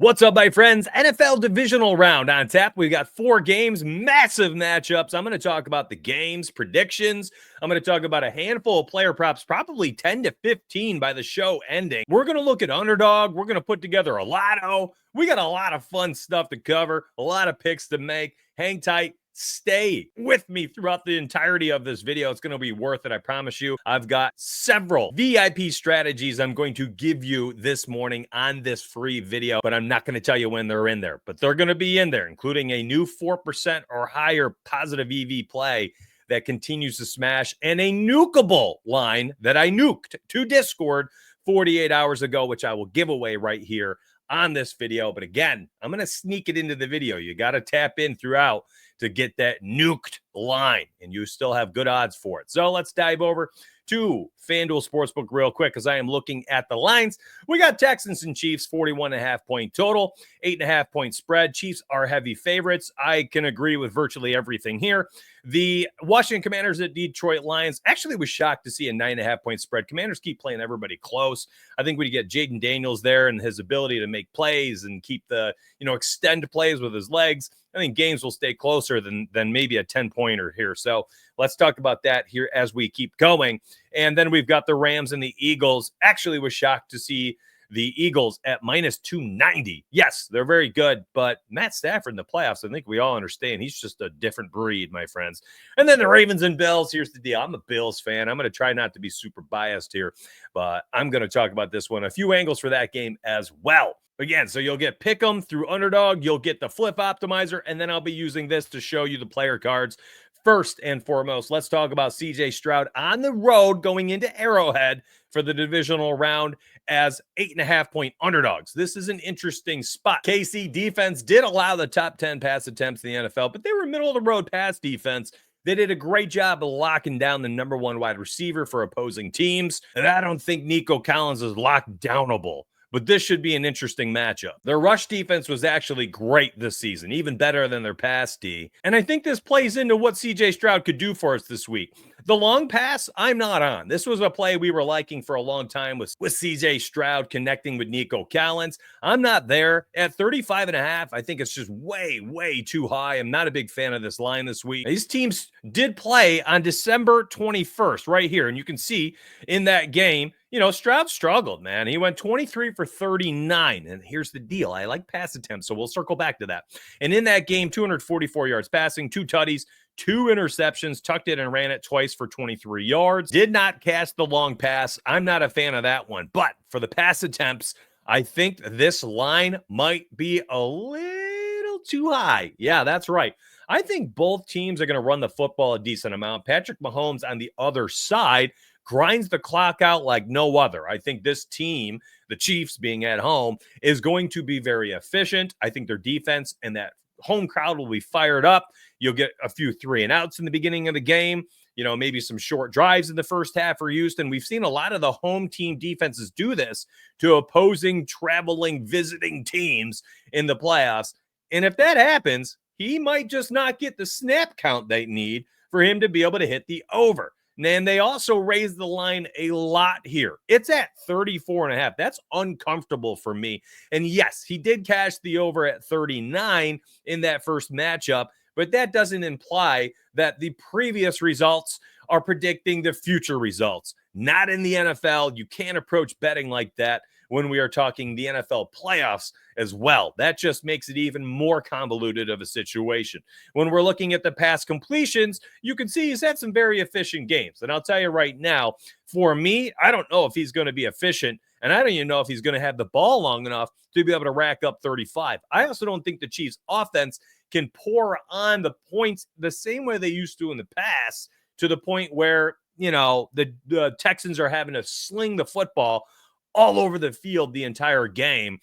What's up, my friends? NFL Divisional round on tap. We got 4 games, massive matchups. I'm going to talk about the games, predictions. I'm going to talk about a handful of player props, probably 10 to 15 by the show ending. We're going to look at Underdog. We're going to put together a lotto. We got a lot of fun stuff to cover, a lot of picks to make. Hang tight. Stay with me throughout the entirety of this video. It's going to be worth it, I promise you. I've got several VIP strategies I'm going to give you this morning on this free video, but I'm not going to tell you when they're in there, but they're going to be in there, including a new 4% or higher positive EV play that continues to smash and a nukeable line that I nuked to Discord 48 hours ago, which I will give away right here on this video. But again, I'm going to sneak it into the video. You got to tap in throughout to get that nuked line, and you still have good odds for it. So let's dive over to FanDuel Sportsbook real quick because I am looking at the lines. We got Texans and Chiefs, 41.5 point total, 8.5 point spread. Chiefs are heavy favorites. I can agree with virtually everything here. The Washington Commanders at Detroit Lions actually was shocked to see a 9.5 point spread. Commanders keep playing everybody close. I think when you get Jaden Daniels there and his ability to make plays and keep the, extend plays with his legs, I think games will stay closer than maybe a 10-pointer here. So let's talk about that here as we keep going. And then we've got the Rams and the Eagles. Actually was shocked to see the Eagles at minus 290. Yes, they're very good, but Matt Stafford in the playoffs, I think we all understand he's just a different breed, my friends. And then the Ravens and Bills. Here's the deal. I'm a Bills fan. I'm going to try not to be super biased here, but I'm going to talk about this one. A few angles for that game as well. Again, so you'll get Pick'em through Underdog. You'll get the Fliff optimizer, and then I'll be using this to show you the player cards. First and foremost, let's talk about CJ Stroud on the road going into Arrowhead for the divisional round as 8.5 point underdogs. This is an interesting spot. KC defense did allow the top 10 pass attempts in the NFL, but they were middle of the road pass defense. They did a great job of locking down the number 1 wide receiver for opposing teams. And I don't think Nico Collins is locked downable, but this should be an interesting matchup. Their rush defense was actually great this season, even better than their pass D. And I think this plays into what CJ Stroud could do for us this week. The long pass, I'm not on. This was a play we were liking for a long time with CJ Stroud connecting with Nico Collins. I'm not there. At 35.5, I think it's just way, way too high. I'm not a big fan of this line this week. These teams did play on December 21st right here. And you can see in that game, Stroud struggled, man. He went 23 for 39. And here's the deal. I like pass attempts, so we'll circle back to that. And in that game, 244 yards passing, 2 tutties, 2 interceptions, tucked it and ran it twice for 23 yards. Did not catch the long pass. I'm not a fan of that one. But for the pass attempts, I think this line might be a little too high. Yeah, that's right. I think both teams are going to run the football a decent amount. Patrick Mahomes on the other side grinds the clock out like no other. I think this team, the Chiefs being at home, is going to be very efficient. I think their defense and that home crowd will be fired up. You'll get a few 3 and outs in the beginning of the game. Maybe some short drives in the first half for Houston. We've seen a lot of the home team defenses do this to opposing, traveling, visiting teams in the playoffs. And if that happens, he might just not get the snap count they need for him to be able to hit the over. And they also raised the line a lot here. It's at 34.5. That's uncomfortable for me. And yes, he did cash the over at 39 in that first matchup, but that doesn't imply that the previous results are predicting the future results. Not in the NFL. You can't approach betting like that when we are talking the NFL playoffs as well. That just makes it even more convoluted of a situation. When we're looking at the pass completions, you can see he's had some very efficient games. And I'll tell you right now, for me, I don't know if he's going to be efficient, and I don't even know if he's going to have the ball long enough to be able to rack up 35. I also don't think the Chiefs offense can pour on the points the same way they used to in the past, to the point where, the Texans are having to sling the football all over the field the entire game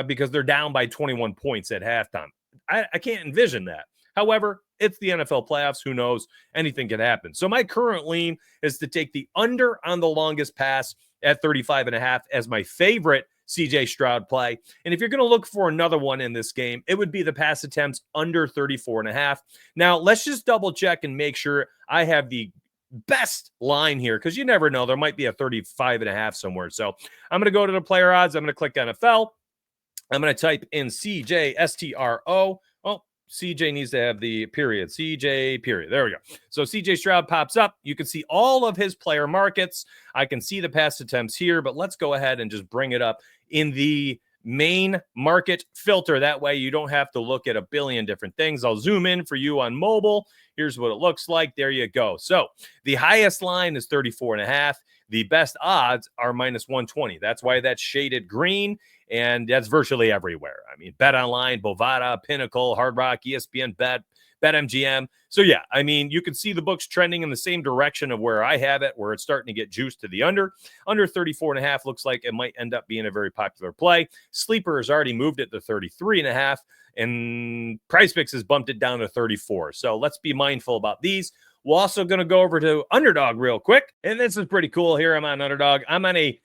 because they're down by 21 points at halftime. I can't envision that. However, it's the NFL playoffs. Who knows? Anything can happen. So my current lean is to take the under on the longest pass at 35.5 as my favorite CJ Stroud play. And if you're going to look for another one in this game, it would be the pass attempts under 34.5. Now, let's just double check and make sure I have the best line here, because you never know. There might be a 35.5 somewhere. So I'm going to go to the player odds. I'm going to click NFL. I'm going to type in CJSTRO. Oh, CJ needs to have the period. CJ period. There we go. So CJ Stroud pops up. You can see all of his player markets. I can see the pass attempts here, but let's go ahead and just bring it up in the main market filter. That way you don't have to look at a billion different things. I'll zoom in for you on mobile. Here's what it looks like. There you go. So the highest line is 34.5. The best odds are minus 120. That's why that's shaded green, and that's virtually everywhere. I mean, Bet Online, Bovada, Pinnacle, Hard Rock, ESPN, BetMGM. So, yeah, I mean, you can see the books trending in the same direction of where I have it, where it's starting to get juiced to the under. Under 34.5 looks like it might end up being a very popular play. Sleeper has already moved it to 33.5, and PrizePicks has bumped it down to 34. So let's be mindful about these. We're also going to go over to Underdog real quick. And this is pretty cool here. I'm on Underdog. I'm on a,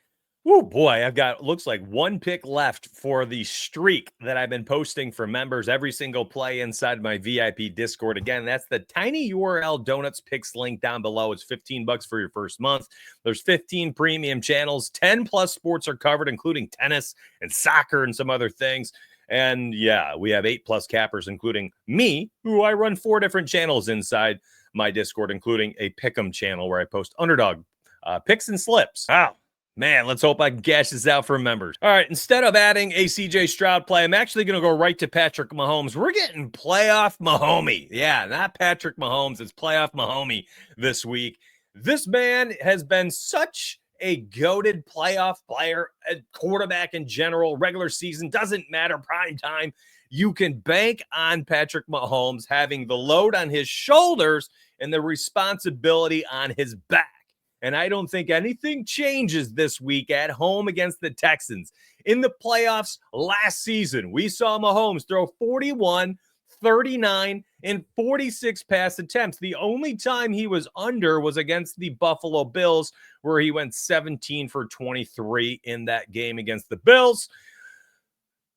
oh boy, I've got, looks like one pick left for the streak that I've been posting for members every single play inside my VIP Discord. Again, that's the tiny URL Donuts Picks link down below. It's $15 for your first month. There's 15 premium channels. 10 plus sports are covered, including tennis and soccer and some other things. And yeah, we have 8 plus cappers, including me, who I run 4 different channels inside my Discord, including a Pick'em channel where I post Underdog picks and slips. Wow. Man, let's hope I can cash this out for members. All right, instead of adding a CJ Stroud play, I'm actually going to go right to Patrick Mahomes. We're getting playoff Mahomey. Yeah, not Patrick Mahomes. It's playoff Mahomey this week. This man has been such a goated playoff player, a quarterback in general, regular season, doesn't matter, prime time. You can bank on Patrick Mahomes having the load on his shoulders and the responsibility on his back. And I don't think anything changes this week at home against the Texans. In the playoffs last season, we saw Mahomes throw 41, 39, and 46 pass attempts. The only time he was under was against the Buffalo Bills, where he went 17 for 23 in that game against the Bills.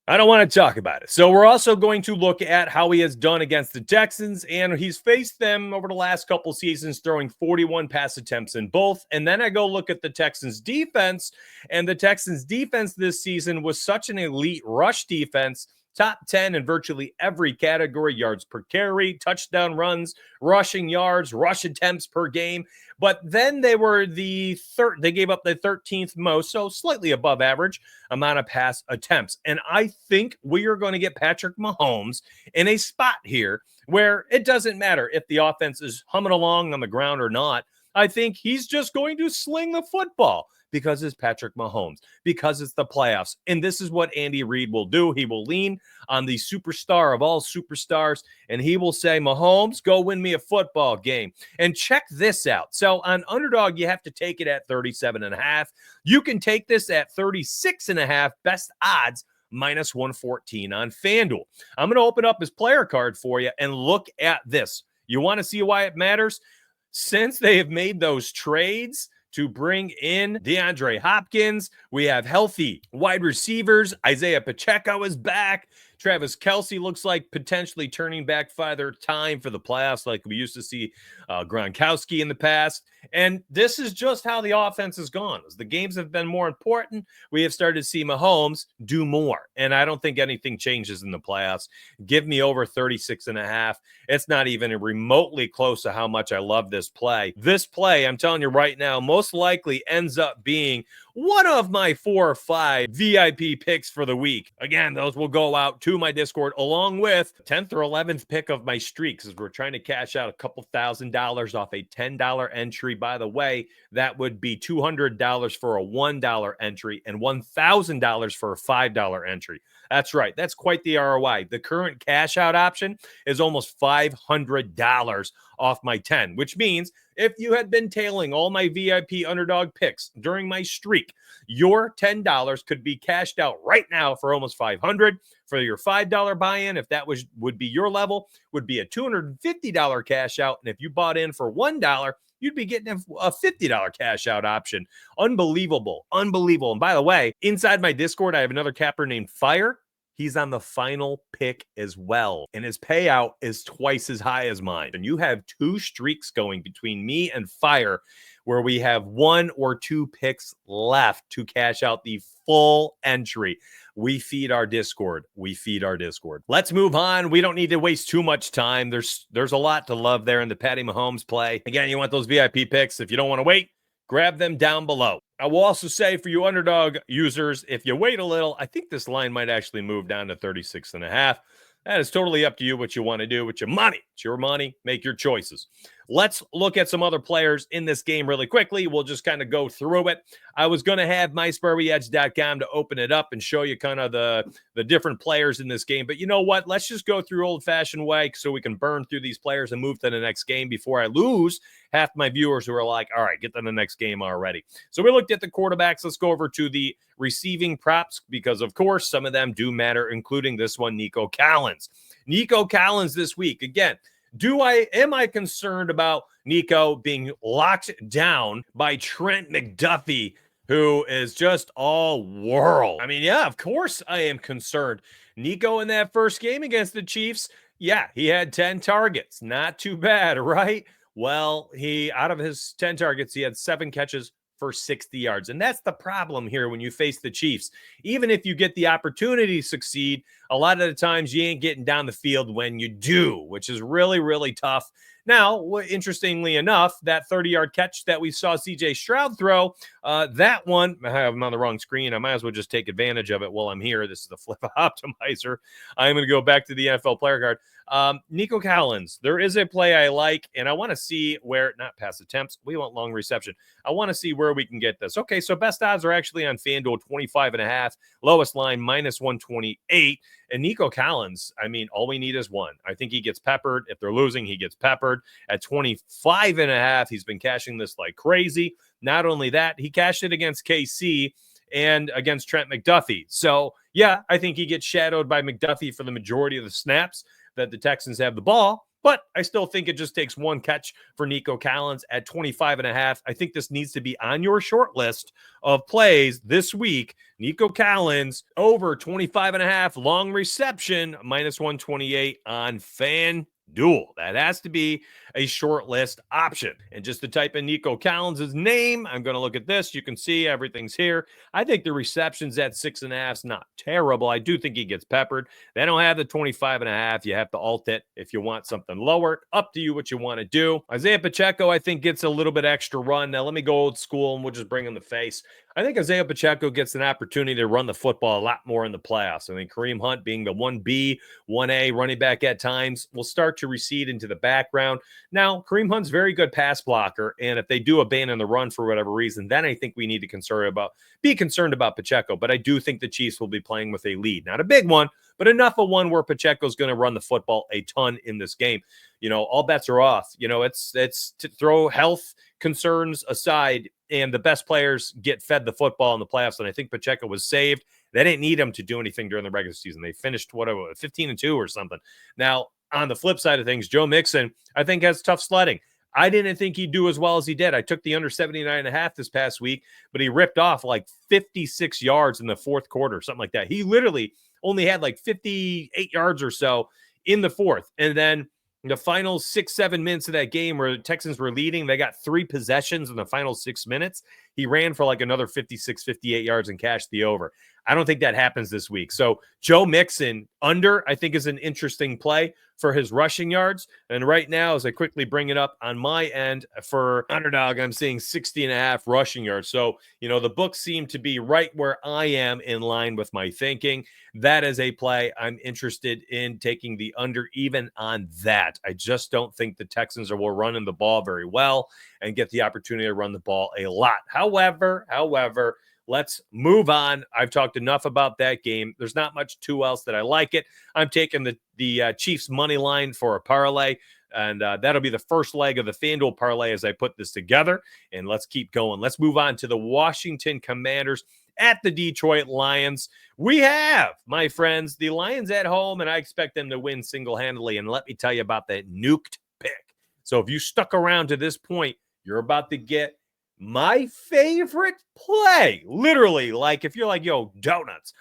I don't want to talk about it. So we're also going to look at how he has done against the Texans, and he's faced them over the last couple seasons, throwing 41 pass attempts in both. And then I go look at the Texans defense, and the Texans defense this season was such an elite rush defense, top 10 in virtually every category: yards per carry, touchdown runs, rushing yards, rush attempts per game. But then they were the third, they gave up the 13th most, so slightly above average amount of pass attempts. And I think we are going to get Patrick Mahomes in a spot here where it doesn't matter if the offense is humming along on the ground or not. I think he's just going to sling the football because it's Patrick Mahomes, because it's the playoffs. And this is what Andy Reid will do. He will lean on the superstar of all superstars, and he will say, Mahomes, go win me a football game. And check this out. So on Underdog, you have to take it at 37.5. You can take this at 36.5, best odds, minus 114 on FanDuel. I'm going to open up his player card for you and look at this. You want to see why it matters? Since they have made those trades to bring in DeAndre Hopkins, we have healthy wide receivers. Isaiah Pacheco is back. Travis Kelce looks like potentially turning back Father Time for the playoffs like we used to see Gronkowski in the past. And this is just how the offense has gone. As the games have been more important, we have started to see Mahomes do more. And I don't think anything changes in the playoffs. Give me over 36.5. It's not even remotely close to how much I love this play. This play, I'm telling you right now, most likely ends up being one of my 4 or 5 VIP picks for the week. Again, those will go out to my Discord along with 10th or 11th pick of my streaks, as we're trying to cash out a couple $1,000 off a $10 entry. By the way, that would be $200 for a $1 entry and $1,000 for a $5 entry. That's right. That's quite the ROI. The current cash out option is almost $500 off my 10, which means if you had been tailing all my VIP Underdog picks during my streak, your $10 could be cashed out right now for almost $500. For your $5 buy-in, if that would be your level, would be a $250 cash out. And if you bought in for $1, you'd be getting a $50 cash out option. Unbelievable. Unbelievable. And by the way, inside my Discord, I have another capper named Fire. He's on the final pick as well, and his payout is twice as high as mine. And you have two streaks going between me and Fire, where we have 1 or 2 picks left to cash out the full entry. We feed our Discord. Let's move on. We don't need to waste too much time. There's a lot to love there in the Patty Mahomes play. Again, you want those VIP picks. If you don't want to wait, grab them down below. I will also say for you Underdog users, if you wait a little, I think this line might actually move down to 36.5. That is totally up to you what you want to do with your money. It's your money. Make your choices. Let's look at some other players in this game really quickly. We'll just kind of go through it. I was going to have MySpartyEdge.com to open it up and show you kind of the different players in this game. But you know what? Let's just go through old-fashioned way so we can burn through these players and move to the next game before I lose half my viewers who are like, all right, get to the next game already. So we looked at the quarterbacks. Let's go over to the receiving props because, of course, some of them do matter, including this one, Nico Collins. Nico Collins this week. Again, am I concerned about Nico being locked down by Trent McDuffie, who is just all world? I mean, yeah, of course I am concerned. Nico in that first game against the Chiefs, yeah, he had 10 targets. Not too bad, right? Well, out of his 10 targets, he had 7 catches for 60 yards. And that's the problem here when you face the Chiefs. Even if you get the opportunity to succeed, a lot of the times you ain't getting down the field when you do, which is really, really tough. Now, interestingly enough, that 30-yard catch that we saw C.J. Stroud throw, that one, I'm on the wrong screen. I might as well just take advantage of it while I'm here. This is the Fliff Optimizer. I'm going to go back to the NFL player card. Nico Collins, there is a play I like, and I want to see where, not pass attempts, we want long reception. I want to see where we can get this. Okay, so best odds are actually on FanDuel 25.5, lowest line -128. And Nico Collins, I mean, all we need is one. I think he gets peppered. If they're losing, he gets peppered. At 25.5, he's been cashing this like crazy. Not only that, he cashed it against KC and against Trent McDuffie. So, yeah, I think he gets shadowed by McDuffie for the majority of the snaps that the Texans have the ball. But I still think it just takes one catch for Nico Collins at 25.5. I think this needs to be on your short list of plays this week. Nico Collins over 25.5, long reception, -128 on FanDuel. That has to be a short list option. And just to type in Nico Collins' name, I'm going to look at this. You can see everything's here. I think the receptions at 6.5 is not terrible. I do think he gets peppered. They don't have the 25.5. You have to alt it if you want something lower. Up to you what you want to do. Isaiah Pacheco, I think, gets a little bit extra run. Now, let me go old school, and we'll just bring him the face. I think Isaiah Pacheco gets an opportunity to run the football a lot more in the playoffs. I think Kareem Hunt, being the 1B, 1A running back at times, will start to recede into the background. Now, Kareem Hunt's very good pass blocker, and if they do abandon the run for whatever reason, then I think we need to be concerned about Pacheco. But I do think the Chiefs will be playing with a lead. Not a big one, but enough of one where Pacheco's going to run the football a ton in this game. You know, all bets are off. You know, it's to throw health concerns aside, and the best players get fed the football in the playoffs, and I think Pacheco was saved. They didn't need him to do anything during the regular season. They finished, 15-2 or something. Now, on the flip side of things, Joe Mixon, I think, has tough sledding. I didn't think he'd do as well as he did. I took the under 79.5 this past week, but he ripped off like 56 yards in the fourth quarter, something like that. He literally only had like 58 yards or so in the fourth. And then the final 6-7 minutes of that game where the Texans were leading, they got 3 possessions in the final 6 minutes. He ran for like another 56, 58 yards and cashed the over. I don't think that happens this week. So Joe Mixon under, I think, is an interesting play for his rushing yards. And right now, as I quickly bring it up on my end for Underdog, I'm seeing 60.5 rushing yards. So, you know, the books seem to be right where I am in line with my thinking. That is a play I'm interested in taking the under even on that. I just don't think the Texans will run in the ball very well and get the opportunity to run the ball a lot. However, let's move on. I've talked enough about that game. There's not much too else that I like it. I'm taking the Chiefs money line for a parlay, and that'll be the first leg of the FanDuel parlay as I put this together. And let's keep going. Let's move on to the Washington Commanders at the Detroit Lions. We have, my friends, the Lions at home, and I expect them to win single-handedly. And let me tell you about that nuked pick. So if you stuck around to this point, you're about to get my favorite play. Literally, like if you're like, yo, donuts,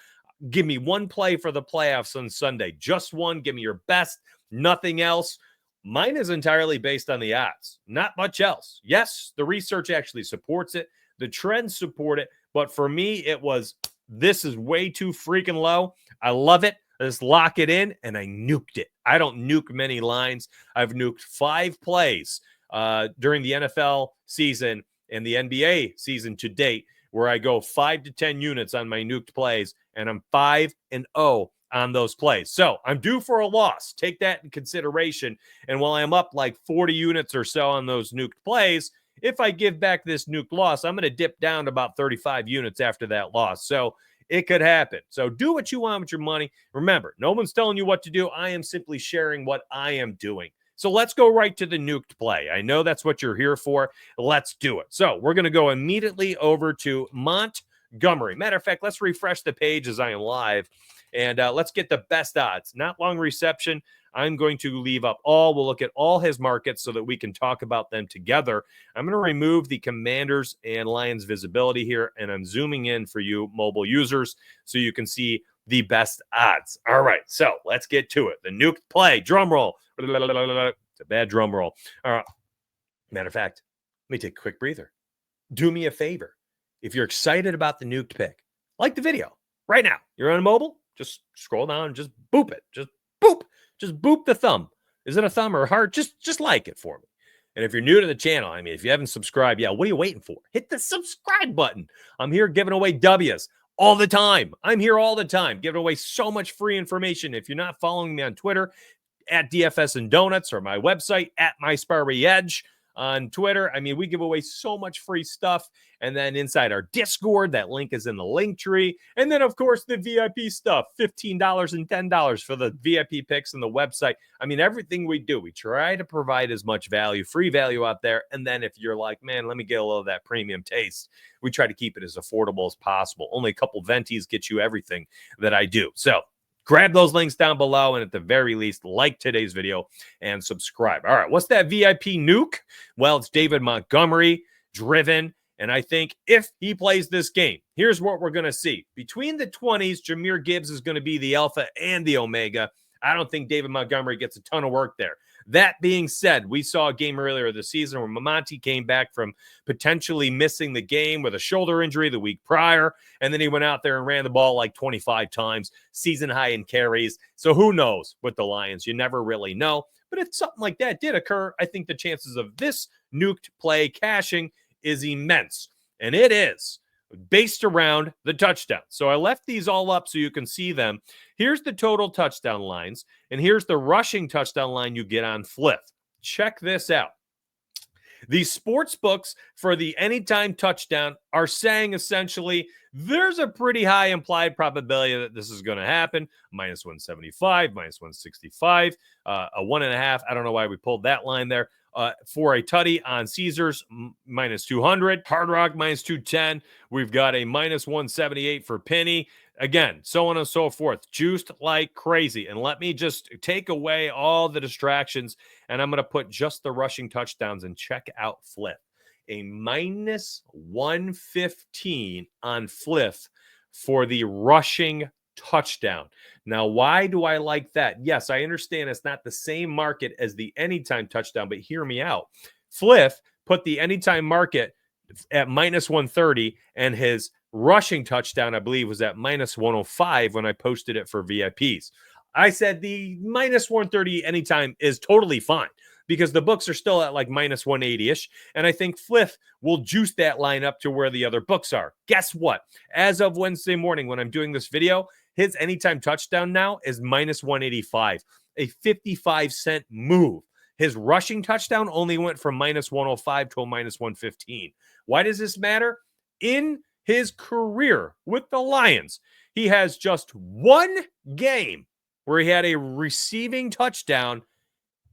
Give me one play for the playoffs on Sunday. Just one. Give me your best. Nothing else. Mine is entirely based on the odds. Not much else. Yes, the research actually supports it. The trends support it. But for me, it was, this is way too freaking low. I love it. Let's lock it in. And I nuked it. I don't nuke many lines. I've nuked 5 plays during the NFL season and the NBA season to date, where I go 5 to 10 units on my nuked plays, and I'm 5-0 on those plays. So I'm due for a loss. Take that in consideration. And while I'm up like 40 units or so on those nuked plays, if I give back this nuked loss, I'm going to dip down to about 35 units after that loss. So it could happen. So do what you want with your money. Remember, no one's telling you what to do. I am simply sharing what I am doing. So let's go right to the nuked play. I know that's what you're here for. Let's do it. So we're going to go immediately over to Montgomery. Matter of fact, let's refresh the page as I am live, and let's get the best odds. Not long reception. I'm going to leave up all. We'll look at all his markets so that we can talk about them together. I'm going to remove the Commanders and Lions visibility here, and I'm zooming in for you mobile users so you can see the best odds. All right, so let's get to it. The nuked play. Drum roll. It's a bad drum roll. All right. Matter of fact, let me take a quick breather. Do me a favor. If you're excited about the nuked pick, like the video right now. You're on a mobile, just scroll down and just boop it. Just boop. Just boop the thumb. Is it a thumb or a heart? Just like it for me. And if you're new to the channel, I mean, if you haven't subscribed, what are you waiting for? Hit the subscribe button. I'm here giving away W's all the time. I'm here all the time, giving away so much free information. If you're not following me on Twitter, at DFS and Donuts, or my website, at MySparryEdge on Twitter. I mean, we give away so much free stuff. And then inside our Discord, that link is in the link tree. And then, of course, the VIP stuff, $15 and $10 for the VIP picks and the website. I mean, everything we do, we try to provide as much value, free value out there. And then if you're like, man, let me get a little of that premium taste, we try to keep it as affordable as possible. Only a couple venties get you everything that I do. So grab those links down below, and at the very least, like today's video and subscribe. All right, what's that VIP nuke? Well, it's David Montgomery driven, and I think if he plays this game, here's what we're going to see. Between the 20s, Jahmyr Gibbs is going to be the alpha and the omega. I don't think David Montgomery gets a ton of work there. That being said, we saw a game earlier this season where Mamonte came back from potentially missing the game with a shoulder injury the week prior, and then he went out there and ran the ball like 25 times, season high in carries. So who knows with the Lions? You never really know. But if something like that did occur, I think the chances of this nuked play cashing is immense. And it is based around the touchdown. So I left these all up so you can see them. Here's the total touchdown lines, and here's the rushing touchdown line you get on Fliff. Check this out. The sports books for the anytime touchdown are saying essentially there's a pretty high implied probability that this is going to happen. Minus 175, minus 165, a 1.5. I don't know why we pulled that line there. For a tutty on Caesars, minus 200. Hard Rock, minus 210. We've got a minus 178 for Penny. Again, so on and so forth. Juiced like crazy. And let me just take away all the distractions, and I'm going to put just the rushing touchdowns and check out Fliff. A minus 115 on Fliff for the rushing touchdown. Now, why do I like that? Yes, I understand it's not the same market as the anytime touchdown, but hear me out. Fliff put the anytime market at minus 130, and his rushing touchdown, I believe, was at minus 105 when I posted it for VIPs. I said the minus 130 anytime is totally fine because the books are still at like minus 180-ish, and I think Fliff will juice that line up to where the other books are. Guess what? As of Wednesday morning when I'm doing this video, his anytime touchdown now is minus 185, a 55-cent move. His rushing touchdown only went from minus 105 to a minus 115. Why does this matter? In his career with the Lions, he has just one game where he had a receiving touchdown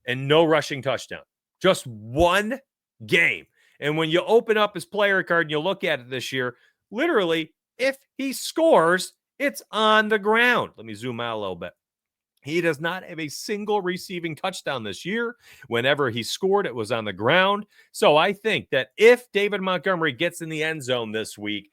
and no rushing touchdown. Just one game. And when you open up his player card and you look at it this year, literally, if he scores, it's on the ground. Let me zoom out a little bit. He does not have a single receiving touchdown this year. Whenever he scored, it was on the ground. So I think that if David Montgomery gets in the end zone this week,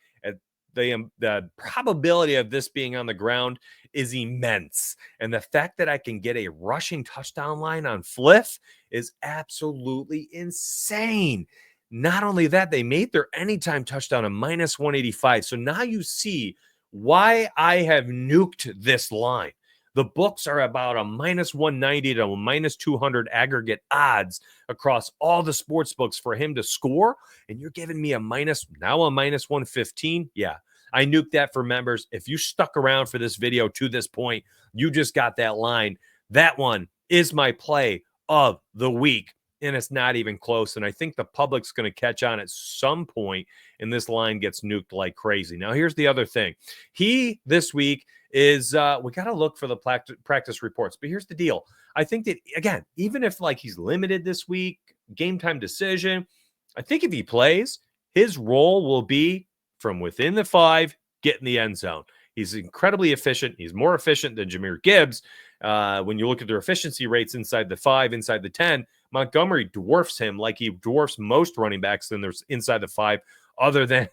the probability of this being on the ground is immense. And the fact that I can get a rushing touchdown line on Fliff is absolutely insane. Not only that, they made their anytime touchdown a minus 185. So now you see why I have nuked this line. The books are about a minus 190 to a minus 200 aggregate odds across all the sports books for him to score. And you're giving me a minus 115. Yeah, I nuked that for members. If you stuck around for this video to this point, you just got that line. That one is my play of the week. And it's not even close. And I think the public's going to catch on at some point, and this line gets nuked like crazy. Now, here's the other thing. He, this week, is we got to look for the practice reports. But here's the deal. I think that, again, even if like he's limited this week, game time decision, I think if he plays, his role will be from within the 5, get in the end zone. He's incredibly efficient. He's more efficient than Jahmyr Gibbs. When you look at their efficiency rates inside the 5, inside the 10, Montgomery dwarfs him like he dwarfs most running backs in there's inside the 5, other than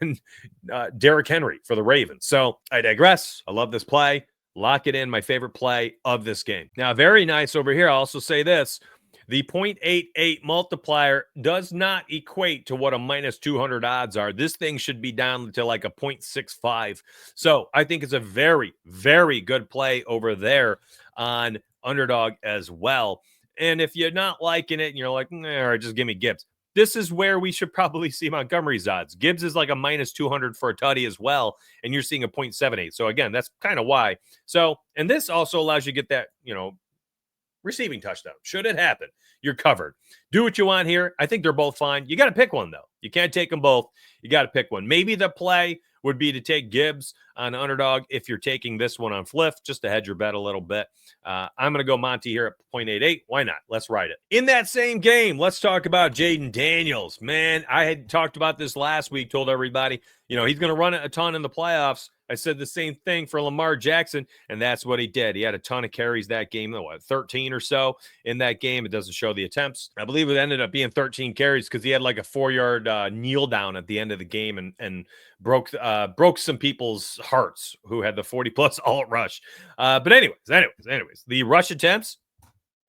Derrick Henry for the Ravens. So I digress. I love this play. Lock it in. My favorite play of this game. Now, very nice over here. I'll also say this. The 0.88 multiplier does not equate to what a minus 200 odds are. This thing should be down to like a 0.65. So I think it's a very, very good play over there on Underdog as well. And if you're not liking it and you're like, nah, just give me Gibbs, this is where we should probably see Montgomery's odds. Gibbs is like a minus 200 for a tutty as well, and you're seeing a 0.78. So again, that's kind of why. So, and this also allows you to get that, receiving touchdown. Should it happen, you're covered. Do what you want here. I think they're both fine. You got to pick one, though. You can't take them both. You got to pick one. Maybe the play would be to take Gibbs on Underdog if you're taking this one on Fliff, just to hedge your bet a little bit. I'm going to go Monty here at 0.88. Why not? Let's ride it. In that same game, let's talk about Jaden Daniels. Man, I had talked about this last week, told everybody, he's going to run it a ton in the playoffs. I said the same thing for Lamar Jackson, and that's what he did. He had a ton of carries that game, 13 or so in that game. It doesn't show the attempts. I believe it ended up being 13 carries because he had like a 4-yard kneel down at the end of the game and broke some people's hearts who had the 40-plus alt rush. But anyways, the rush attempts,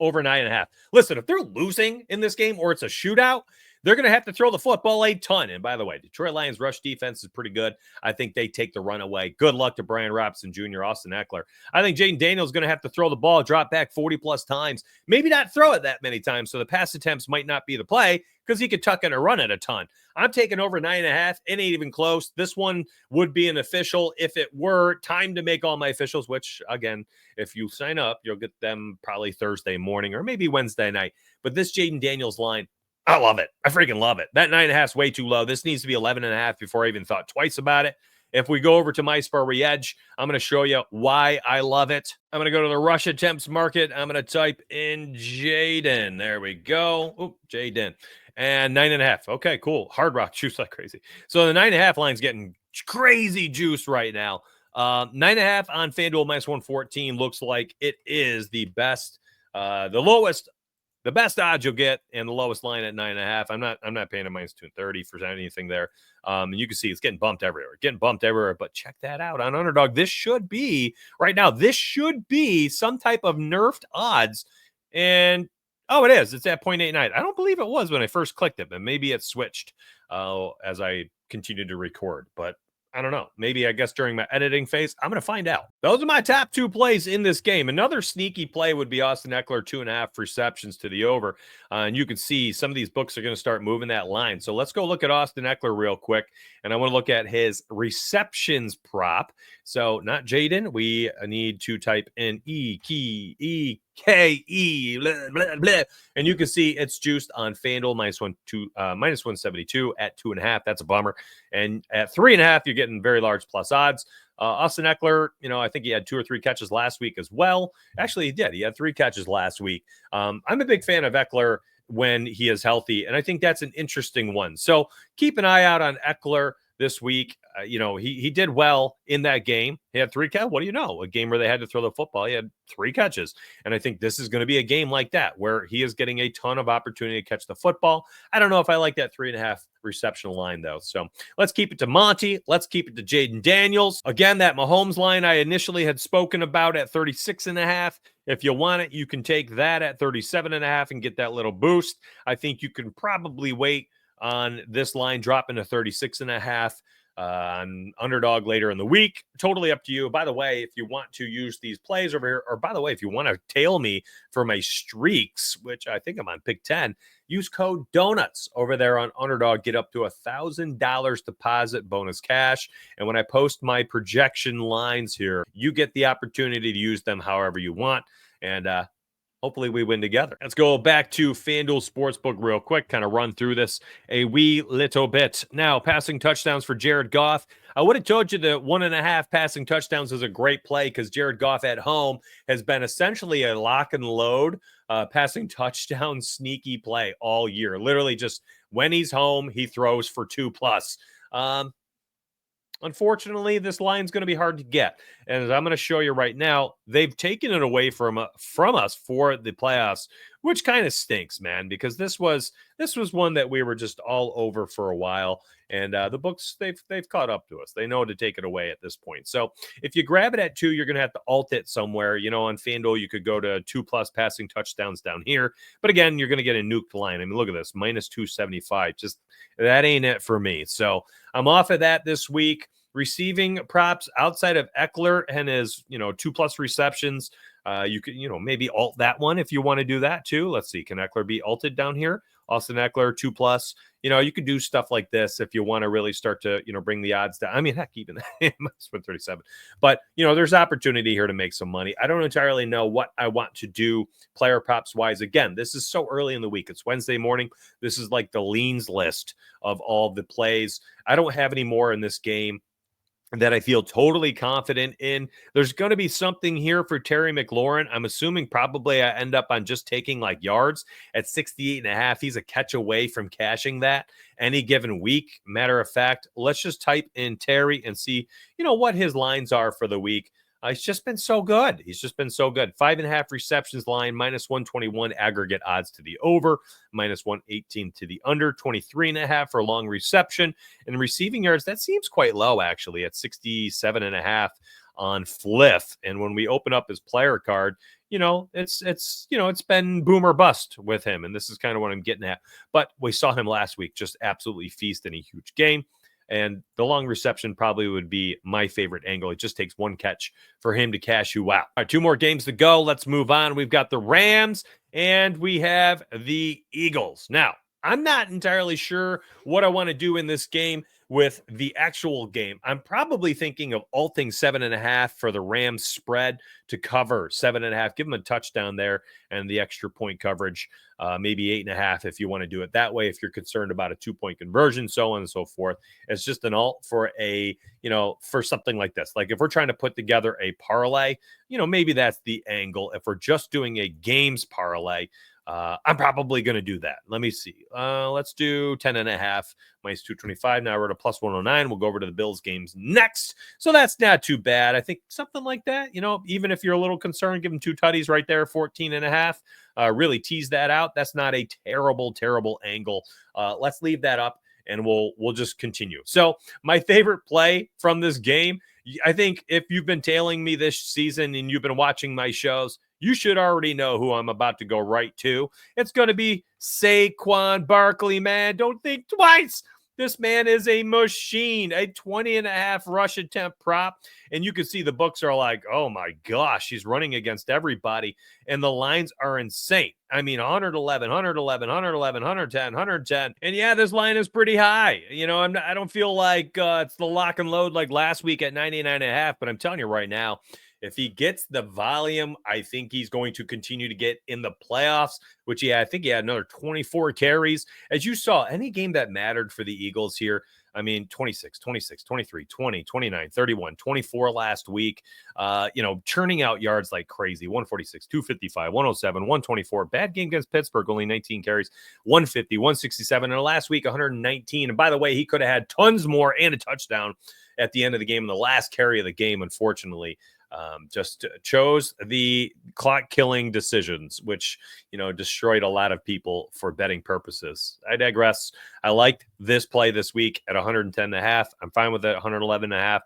over 9.5. Listen, if they're losing in this game or it's a shootout, they're going to have to throw the football a ton. And by the way, Detroit Lions rush defense is pretty good. I think they take the run away. Good luck to Brian Robinson Jr., Austin Eckler. I think Jaden Daniels is going to have to throw the ball, drop back 40-plus times. Maybe not throw it that many times, so the pass attempts might not be the play because he could tuck in a run at a ton. I'm taking over 9.5. It ain't even close. This one would be an official if it were time to make all my officials, which, again, if you sign up, you'll get them probably Thursday morning or maybe Wednesday night. But this Jaden Daniels line, I love it. I freaking love it. That 9.5 is way too low. This needs to be 11.5 before I even thought twice about it. If we go over to MySpar Edge, I'm going to show you why I love it. I'm going to go to the rush attempts market. I'm going to type in Jaden. There we go. Oh, Jaden. And 9.5. Okay, cool. Hard Rock juice like crazy. So the 9.5 line's getting crazy juice right now. 9.5 on FanDuel minus 114 looks like it is the best, the best odds you'll get, and the lowest line at 9.5. I'm not paying a minus 230 for anything there. And you can see it's getting bumped everywhere. But check that out on Underdog. This should be right now. This should be some type of nerfed odds, and it is. It's at 0.89. I don't believe it was when I first clicked it, but maybe it switched as I continued to record. But I don't know. Maybe, I guess, during my editing phase, I'm going to find out. Those are my top 2 plays in this game. Another sneaky play would be Austin Eckler, 2.5 receptions to the over. And you can see some of these books are going to start moving that line. So let's go look at Austin Eckler real quick. And I want to look at his receptions prop. So not Jaden. We need to type in E-K-E, blah, blah, blah. And you can see it's juiced on FanDuel minus 172 at 2.5. That's a bummer. And at 3.5, you're getting very large plus odds. Austin Eckler, I think he had 2 or 3 catches last week as well. Actually, he did. He had 3 catches last week. I'm a big fan of Eckler when he is healthy, and I think that's an interesting one. So keep an eye out on Eckler this week. He did well in that game. He had 3 catches. What do you know? A game where they had to throw the football. He had 3 catches. And I think this is going to be a game like that where he is getting a ton of opportunity to catch the football. I don't know if I like that 3.5 reception line, though. So let's keep it to Monty. Let's keep it to Jaden Daniels. Again, that Mahomes line I initially had spoken about at 36.5. If you want it, you can take that at 37.5 and get that little boost. I think you can probably wait on this line dropping to 36.5 on Underdog later in the week. Totally up to you. By the way, if you want to use these plays over here, or by the way, if you want to tail me for my streaks, which I think I'm on pick 10, use code DONUTS over there on Underdog. Get up to $1,000 deposit bonus cash. And when I post my projection lines here, you get the opportunity to use them however you want. And hopefully we win together. Let's go back to FanDuel Sportsbook real quick, kind of run through this a wee little bit. Now, passing touchdowns for Jared Goff. I would have told you the 1.5 passing touchdowns is a great play because Jared Goff at home has been essentially a lock and load passing touchdown sneaky play all year. Literally just when he's home, he throws for 2+. Unfortunately, this line's going to be hard to get. And as I'm going to show you right now, they've taken it away from us for the playoffs, which kind of stinks, man, because this was one that we were just all over for a while. And the books, they've caught up to us. They know to take it away at this point. So if you grab it at 2, you're going to have to alt it somewhere. On FanDuel, you could go to 2+ passing touchdowns down here. But again, you're going to get a nuked line. I mean, look at this, -275. Just that ain't it for me. So I'm off of that this week. Receiving props outside of Eckler and his, 2+ receptions. You could, maybe alt that one if you want to do that too. Let's see. Can Eckler be alted down here? Austin Eckler, 2+. You could do stuff like this if you want to really start to, bring the odds down. I mean, heck, even -137. But, there's opportunity here to make some money. I don't entirely know what I want to do player props wise. Again, this is so early in the week. It's Wednesday morning. This is like the leans list of all the plays. I don't have any more in this game that I feel totally confident in. There's going to be something here for Terry McLaurin. I'm assuming probably I end up on just taking like yards at 68.5. He's a catch away from cashing that any given week. Matter of fact, let's just type in Terry and see, what his lines are for the week. He's just been so good. 5.5 receptions line, -121 aggregate odds to the over, -118 to the under, 23.5 for long reception. And receiving yards, that seems quite low, actually, at 67.5 on Fliff. And when we open up his player card, it's been boom or bust with him. And this is kind of what I'm getting at. But we saw him last week just absolutely feast in a huge game. And the long reception probably would be my favorite angle. It just takes one catch for him to cash you out. All right, 2 more games to go. Let's move on. We've got the Rams and we have the Eagles. Now, I'm not entirely sure what I want to do in this game with the actual game. I'm probably thinking of alting 7.5 for the Rams spread to cover 7.5. Give them a touchdown there and the extra point coverage, maybe 8.5 if you want to do it that way. If you're concerned about a 2-point conversion, so on and so forth. It's just an alt for for something like this. Like if we're trying to put together a parlay, maybe that's the angle. If we're just doing a games parlay, I'm probably going to do that. Let me see. Let's do 10.5 -225. Now we're at a +109. We'll go over to the Bills games next. So that's not too bad. I think something like that, even if you're a little concerned, give them 2 tutties right there, 14.5. Really tease that out. That's not a terrible angle. Let's leave that up and we'll just continue. So my favorite play from this game, I think if you've been tailing me this season and you've been watching my shows, you should already know who I'm about to go right to. It's going to be Saquon Barkley, man. Don't think twice. This man is a machine, a 20.5 rush attempt prop. And you can see the books are like, oh my gosh, he's running against everybody. And the lines are insane. I mean, 111, 111, 111, 110, 110. And yeah, this line is pretty high. I don't feel like it's the lock and load like last week at 99.5, but I'm telling you right now, if he gets the volume, I think he's going to continue to get in the playoffs, which I think he had another 24 carries. As you saw, any game that mattered for the Eagles here, I mean, 26, 26, 23, 20, 29, 31, 24 last week, churning out yards like crazy. 146, 255, 107, 124. Bad game against Pittsburgh, only 19 carries, 150, 167. And last week, 119. And by the way, he could have had tons more and a touchdown at the end of the game in the last carry of the game, unfortunately. Just chose the clock killing decisions, which, destroyed a lot of people for betting purposes. I digress. I liked this play this week at 110.5. I'm fine with it. 111.5.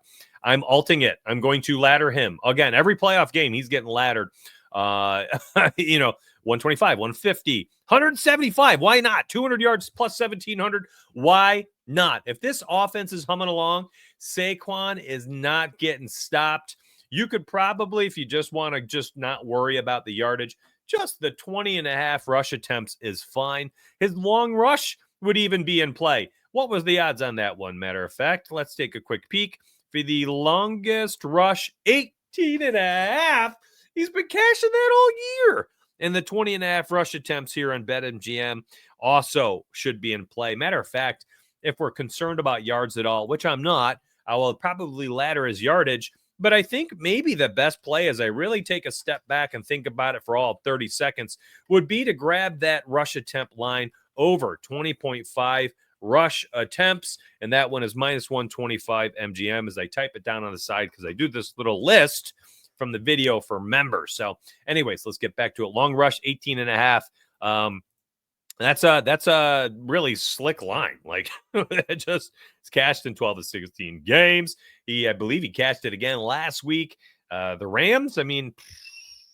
I'm alting it. I'm going to ladder him again. Every playoff game, he's getting laddered. 125, 150, 175. Why not? 200 yards plus 1,700. Why not? If this offense is humming along, Saquon is not getting stopped. You could probably, if you just want to just not worry about the yardage, just the 20.5 rush attempts is fine. His long rush would even be in play. What was the odds on that one? Matter of fact, let's take a quick peek. For the longest rush, 18.5. He's been cashing that all year. And the 20.5 rush attempts here on BetMGM also should be in play. Matter of fact, if we're concerned about yards at all, which I'm not, I will probably ladder his yardage. But I think maybe the best play, as I really take a step back and think about it for all 30 seconds, would be to grab that rush attempt line over 20.5 rush attempts. And that one is minus 125 MGM as I type it down on the side because I do this little list from the video for members. So anyways, let's get back to it. Long rush, 18.5. That's a really slick line. Like it's cashed in 12 to 16 games. I believe he cashed it again last week. The Rams, I mean,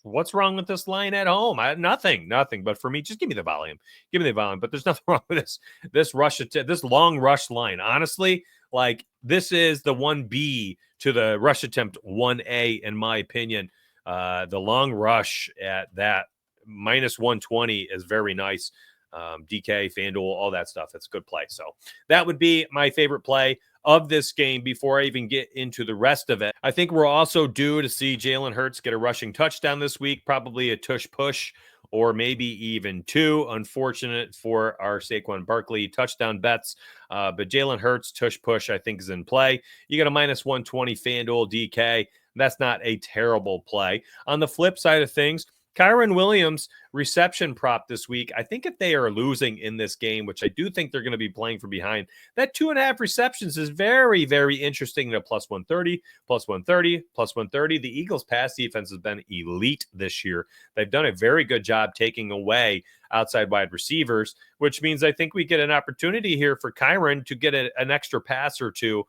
what's wrong with this line at home? Nothing. But for me, just give me the volume. But there's nothing wrong with this long rush line. Honestly, like this is the 1B to the rush attempt 1A, in my opinion. The long rush at that minus 120 is very nice. DK, FanDuel, all that stuff. That's a good play. So that would be my favorite play of this game before I even get into the rest of it. I think we're also due to see Jalen Hurts get a rushing touchdown this week, probably a tush push or maybe even two. Unfortunate for our Saquon Barkley touchdown bets. But Jalen Hurts tush push, I think, is in play. You got a minus 120 FanDuel DK. That's not a terrible play. On the flip side of things, Kyren Williams reception prop this week. I think if they are losing in this game, which I do think they're going to be playing from behind, that 2.5 receptions is very, very interesting at plus 130, plus 130, plus 130. The Eagles' pass defense has been elite this year. They've done a very good job taking away outside wide receivers, which means I think we get an opportunity here for Kyren to get an extra pass or two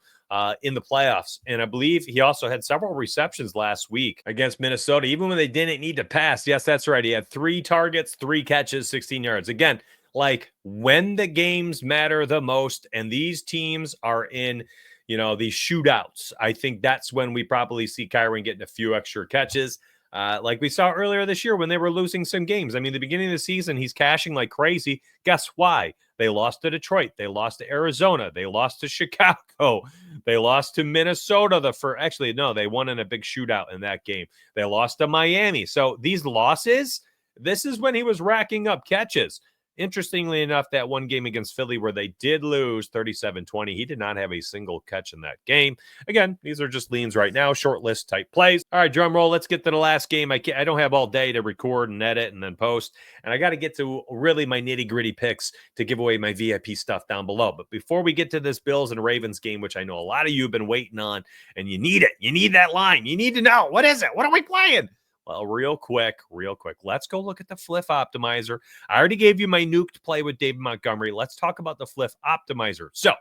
in the playoffs. And I believe he also had several receptions last week against Minnesota, even when they didn't need to pass. Yes, that's right. He had 3 targets, 3 catches, 16 yards. Again, like when the games matter the most and these teams are in, these shootouts, I think that's when we probably see Kyren getting a few extra catches. Like we saw earlier this year when they were losing some games. I mean, the beginning of the season, he's cashing like crazy. Guess why? They lost to Detroit. They lost to Arizona. They lost to Chicago. They lost to Minnesota. They won in a big shootout in that game. They lost to Miami. So these losses, this is when he was racking up catches. Interestingly enough, that one game against Philly where they did lose 37-20, he did not have a single catch in that game. Again, these are just leans right now, short list type plays. All right, drum roll. Let's get to the last game. I don't have all day to record and edit and then post, and I got to get to really my nitty gritty picks to give away my VIP stuff down below. But before we get to this Bills and Ravens game, which I know a lot of you have been waiting on, and you need it. You need that line. You need to know, what is it? What are we playing? Well, real quick, let's go look at the Fliff optimizer. I already gave you my nuked play with David Montgomery. Let's talk about the Fliff optimizer. So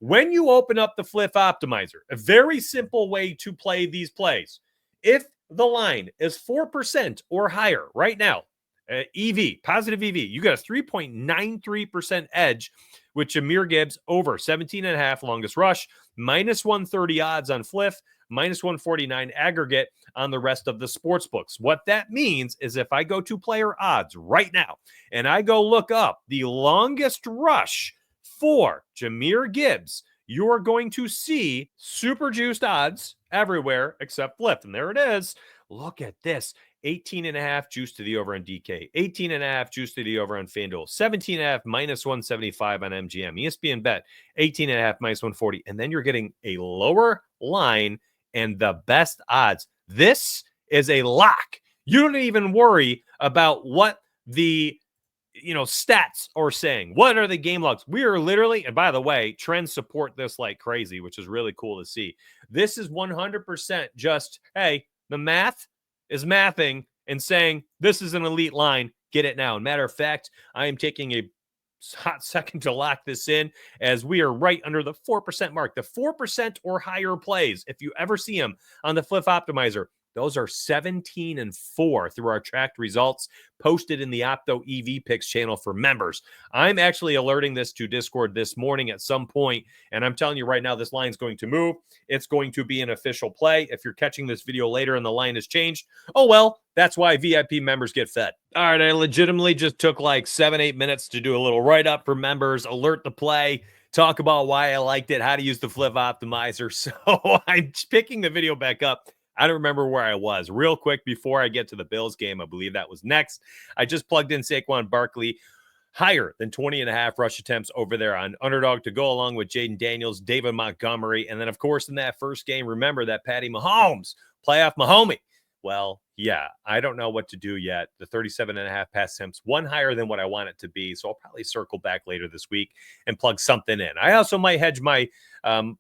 when you open up the Fliff optimizer, a very simple way to play these plays. If the line is 4% or higher right now, EV, positive EV, you got a 3.93% edge with Jahmyr Gibbs over 17.5 longest rush, minus 130 odds on Fliff, minus 149 aggregate on the rest of the sports books. What that means is if I go to player odds right now and I go look up the longest rush for Jahmyr Gibbs, you're going to see super juiced odds everywhere except Fliff. And there it is. Look at this. 18.5 juice to the over on DK, 18.5 juice to the over on FanDuel, 17.5 minus 175 on MGM, ESPN Bet, 18.5 minus 140. And then you're getting a lower line and the best odds. This is a lock. You don't even worry about what the stats are saying. What are the game logs? We are literally, and by the way, trends support this like crazy, which is really cool to see. This is 100% just, hey, the math is mathing and saying this is an elite line. Get it now. And matter of fact, I am taking a hot second to lock this in as we are right under the 4% mark. The 4% or higher plays, if you ever see them on the Fliff Optimizer, those are 17-4 through our tracked results posted in the Opto EV Picks channel for members. I'm actually alerting this to Discord this morning at some point, and I'm telling you right now, this line's going to move. It's going to be an official play. If you're catching this video later and the line has changed, oh well, that's why VIP members get fed. All right, I legitimately just took like 7-8 minutes to do a little write-up for members, alert the play, talk about why I liked it, how to use the Fliff Optimizer. So I'm picking the video back up. I don't remember where I was. Real quick, before I get to the Bills game, I believe that was next. I just plugged in Saquon Barkley, higher than 20.5 rush attempts over there on Underdog to go along with Jaden Daniels, David Montgomery. And then, of course, in that first game, remember that Patty Mahomes, playoff Mahomie. Well, yeah, I don't know what to do yet. The 37.5 pass attempts, one higher than what I want it to be. So I'll probably circle back later this week and plug something in. I also might hedge my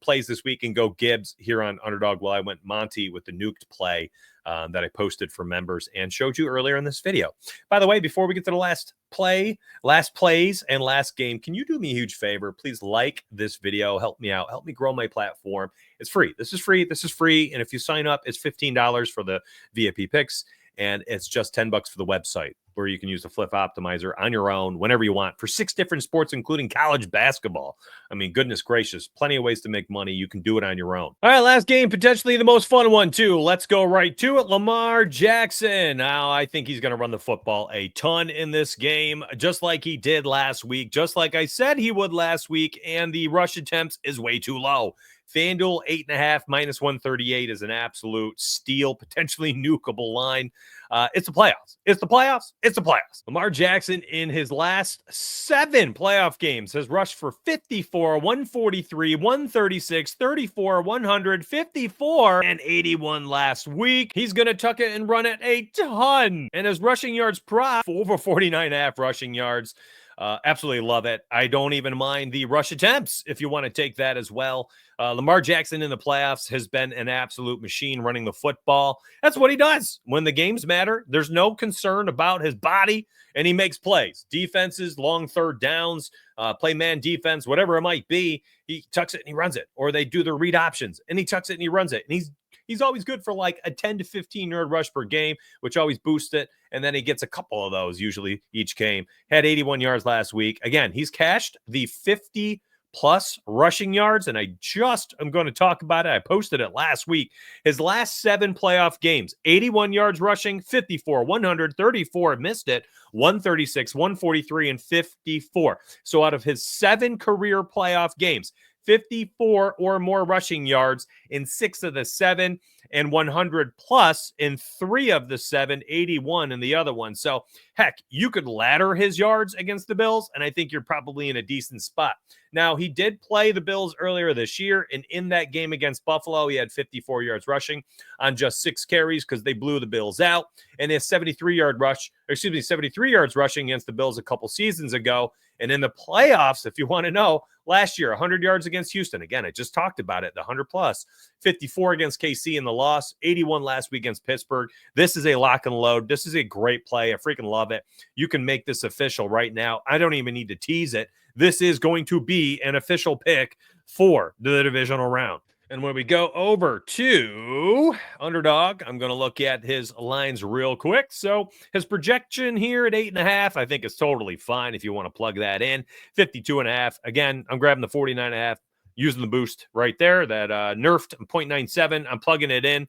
plays this week and go Gibbs here on Underdog while I went Monty with the nuked play that I posted for members and showed you earlier in this video. By the way, before we get to the last plays and last game, can you do me a huge favor? Please like this video. Help me out. Help me grow my platform. It's free. This is free. This is free. And if you sign up, it's $15 for the VIP picks. And it's just $10 for the website where you can use the Fliff Optimizer on your own whenever you want for 6 different sports, including college basketball. I mean, goodness gracious, plenty of ways to make money. You can do it on your own. All right, last game, potentially the most fun one, too. Let's go right to it. Lamar Jackson. Now, I think he's going to run the football a ton in this game, just like he did last week, just like I said he would last week, and the rush attempts is way too low. FanDuel 8.5 minus 138 is an absolute steal, potentially nukeable line. It's the playoffs. It's the playoffs. It's the playoffs. Lamar Jackson in his last 7 playoff games has rushed for 54, 143, 136, 34, 100, 54, and 81 last week. He's going to tuck it and run it a ton. And his rushing yards prop over 49.5 rushing yards. Absolutely love it. I don't even mind the rush attempts if you want to take that as well. Lamar Jackson in the playoffs has been an absolute machine running the football. That's what he does. When the games matter, there's no concern about his body, and he makes plays. Defenses, long third downs, play man defense, whatever it might be, he tucks it and he runs it. Or they do the read options, and he tucks it and he runs it. And he's always good for like a 10 to 15 yard rush per game, which always boosts it. And then he gets a couple of those usually each game. Had 81 yards last week. Again, he's cashed the 50 plus rushing yards, and I'm going to talk about it. I posted it last week. His last 7 playoff games, 81 yards rushing, 54, 134, missed it, 136, 143, and 54. So out of his 7 career playoff games, 54 or more rushing yards in 6 of the 7, and 100 plus in 3 of the 7, 81 in the other one. So, heck, you could ladder his yards against the Bills, and I think you're probably in a decent spot. Now, he did play the Bills earlier this year, and in that game against Buffalo, he had 54 yards rushing on just 6 carries because they blew the Bills out, and his 73 yards rushing against the Bills a couple seasons ago. And in the playoffs, if you want to know, last year, 100 yards against Houston. Again, I just talked about it, the 100 plus. 54 against KC in the loss, 81 last week against Pittsburgh. This is a lock and load. This is a great play. I freaking love it. You can make this official right now. I don't even need to tease it. This is going to be an official pick for the divisional round. And when we go over to Underdog, I'm going to look at his lines real quick. So his projection here at 8.5, I think is totally fine if you want to plug that in. 52.5. Again, I'm grabbing the 49.5, using the boost right there. That nerfed 0.97. I'm plugging it in.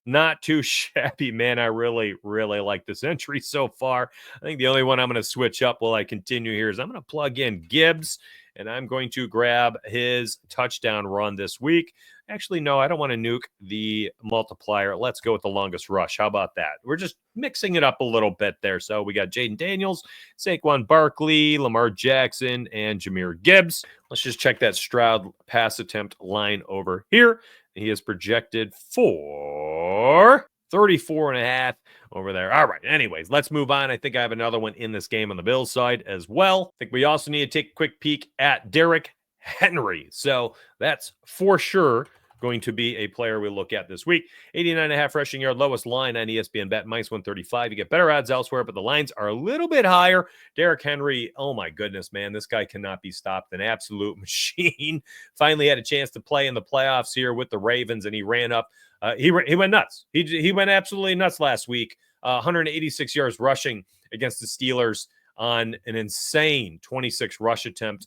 Not too shabby, man. I really, really like this entry so far. I think the only one I'm going to switch up while I continue here is I'm going to plug in Gibbs. and I'm going to grab his touchdown run this week. Actually, no, I don't want to nuke the multiplier. Let's go with the longest rush. How about that? We're just mixing it up a little bit there. So we got Jaden Daniels, Saquon Barkley, Lamar Jackson, and Jahmyr Gibbs. Let's just check that Stroud pass attempt line over here. He is projected for 34.5 over there. All right. Anyways, let's move on. I think I have another one in this game on the Bills side as well. I think we also need to take a quick peek at Derrick Henry. So that's for sure going to be a player we look at this week. 89.5 rushing yard, lowest line on ESPN Bet, minus 135. You get better odds elsewhere, but the lines are a little bit higher. Derrick Henry, oh my goodness, man, this guy cannot be stopped. An absolute machine. Finally had a chance to play in the playoffs here with the Ravens, and he ran up. He went nuts. He went absolutely nuts last week. 186 yards rushing against the Steelers on an insane 26 rush attempt.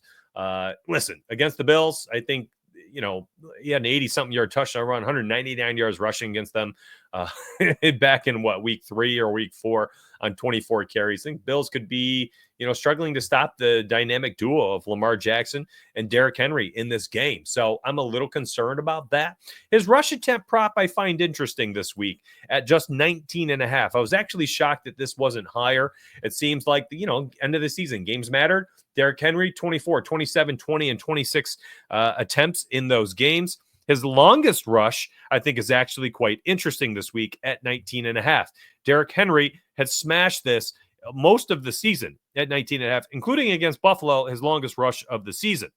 Listen, against the Bills, I think, he had an 80-something yard touchdown run, 199 yards rushing against them back in week 3 or week 4 on 24 carries. I think Bills could be, struggling to stop the dynamic duo of Lamar Jackson and Derrick Henry in this game. So I'm a little concerned about that. His rush attempt prop I find interesting this week at just 19.5. I was actually shocked that this wasn't higher. It seems like, end of the season, games mattered. Derrick Henry, 24, 27, 20, and 26 attempts in those games. His longest rush, I think, is actually quite interesting this week at 19.5. Derrick Henry had smashed this most of the season at 19.5, including against Buffalo, his longest rush of the season.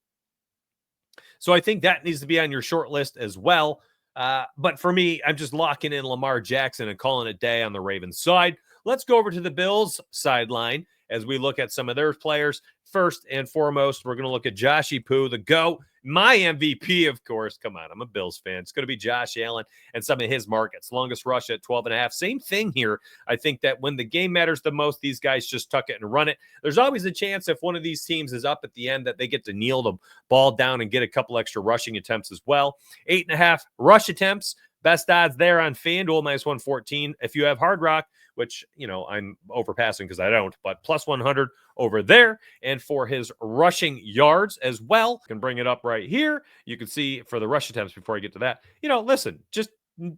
So I think that needs to be on your short list as well. But for me, I'm just locking in Lamar Jackson and calling it a day on the Ravens side. Let's go over to the Bills sideline as we look at some of their players. First and foremost, we're going to look at Joshy Poo, the GOAT, my MVP, of course. Come on, I'm a Bills fan. It's going to be Josh Allen and some of his markets. Longest rush at 12.5. Same thing here. I think that when the game matters the most, these guys just tuck it and run it. There's always a chance if one of these teams is up at the end that they get to kneel the ball down and get a couple extra rushing attempts as well. 8.5 rush attempts. Best odds there on FanDuel, minus 114. If you have Hard Rock, which, I'm overpassing because I don't, but plus 100 over there. And for his rushing yards as well, I can bring it up right here. You can see for the rush attempts before I get to that, listen, just,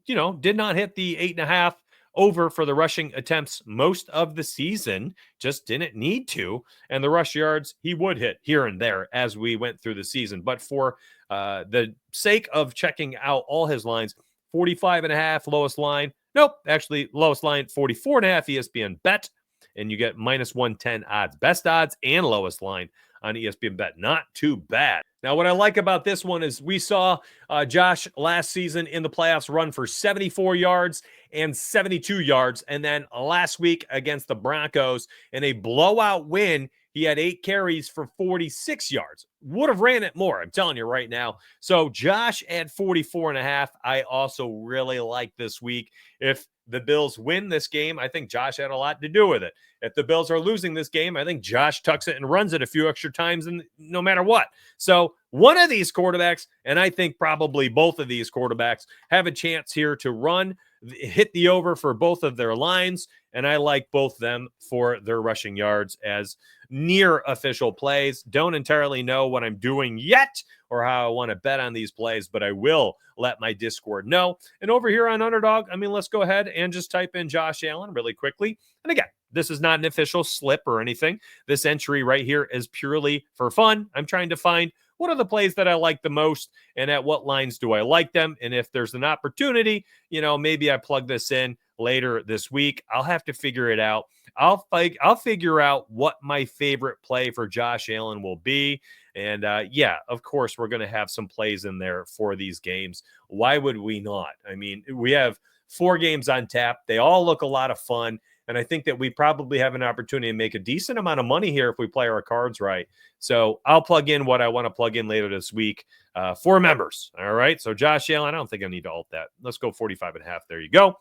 did not hit the 8.5 over for the rushing attempts most of the season, just didn't need to. And the rush yards he would hit here and there as we went through the season. But for the sake of checking out all his lines, 45.5 lowest line. Nope, actually lowest line 44.5 ESPN Bet, and you get minus 110 odds. Best odds and lowest line on ESPN Bet. Not too bad. Now, what I like about this one is we saw Josh last season in the playoffs run for 74 yards and 72 yards, and then last week against the Broncos in a blowout win, he had 8 carries for 46 yards. Would have ran it more, I'm telling you right now. So Josh at 44.5, I also really like this week. If the Bills win this game, I think Josh had a lot to do with it. If the Bills are losing this game, I think Josh tucks it and runs it a few extra times, and no matter what. So one of these quarterbacks, and I think probably both of these quarterbacks, have a chance here to hit the over for both of their lines, and I like both them for their rushing yards as near official plays. Don't entirely know what I'm doing yet or how I want to bet on these plays, but I will let my Discord know. And over here on Underdog, let's go ahead and just type in Josh Allen really quickly. And again, this is not an official slip or anything. This entry right here is purely for fun. I'm trying to find what are the plays that I like the most and at what lines do I like them. And if there's an opportunity, maybe I plug this in later this week. I'll have to figure it out. I'll figure out what my favorite play for Josh Allen will be. And of course, we're going to have some plays in there for these games. Why would we not? We have 4 games on tap. They all look a lot of fun. And I think that we probably have an opportunity to make a decent amount of money here if we play our cards right. So I'll plug in what I want to plug in later this week for members. All right. So Josh Allen, I don't think I need to alt that. Let's go 45.5. There you go.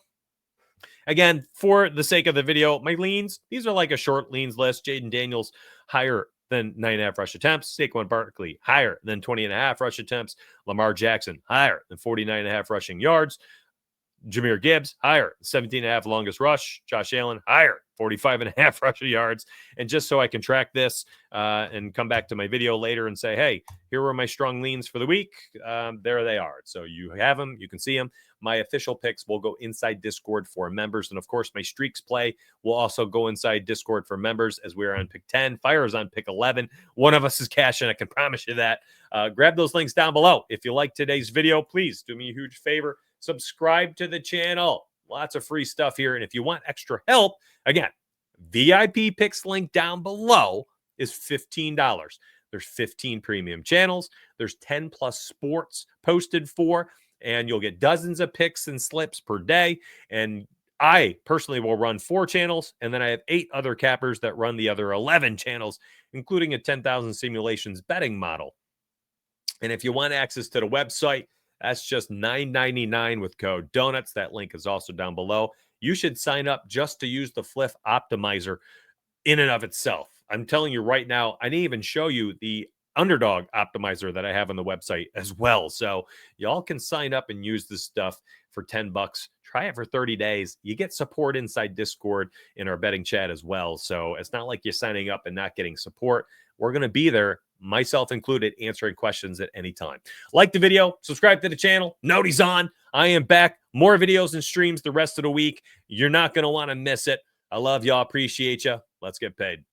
Again, for the sake of the video, my leans, these are like a short leans list. Jaden Daniels, higher than 9.5 rush attempts. Saquon Barkley, higher than 20.5 rush attempts. Lamar Jackson, higher than 49.5 rushing yards. Jahmyr Gibbs, higher. 17.5 longest rush. Josh Allen, higher. 45.5 rushing yards. And just so I can track this and come back to my video later and say, hey, here were my strong leans for the week. There they are. So you have them. You can see them. My official picks will go inside Discord for members. And of course, my streaks play will also go inside Discord for members as we are on pick 10. Fire is on pick 11. One of us is cashing. I can promise you that. Grab those links down below. If you like today's video, please do me a huge favor. Subscribe to the channel. Lots of free stuff here. And if you want extra help, again, VIP picks link down below is $15. There's 15 premium channels. There's 10 plus sports posted for, and you'll get dozens of picks and slips per day. And I personally will run 4 channels, and then I have 8 other cappers that run the other 11 channels, including a 10,000 simulations betting model. And if you want access to the website, that's just $9.99 with code DONUTS. That link is also down below. You should sign up just to use the Fliff optimizer in and of itself. I'm telling you right now, I didn't even show you the Underdog optimizer that I have on the website as well. So y'all can sign up and use this stuff for $10. Try it for 30 days. You get support inside Discord in our betting chat as well. So it's not like you're signing up and not getting support. We're going to be there, myself included, answering questions at any time. Like the video, subscribe to the channel. Noti's on. I am back. More videos and streams the rest of the week. You're not going to want to miss it. I love y'all. Appreciate you. Let's get paid.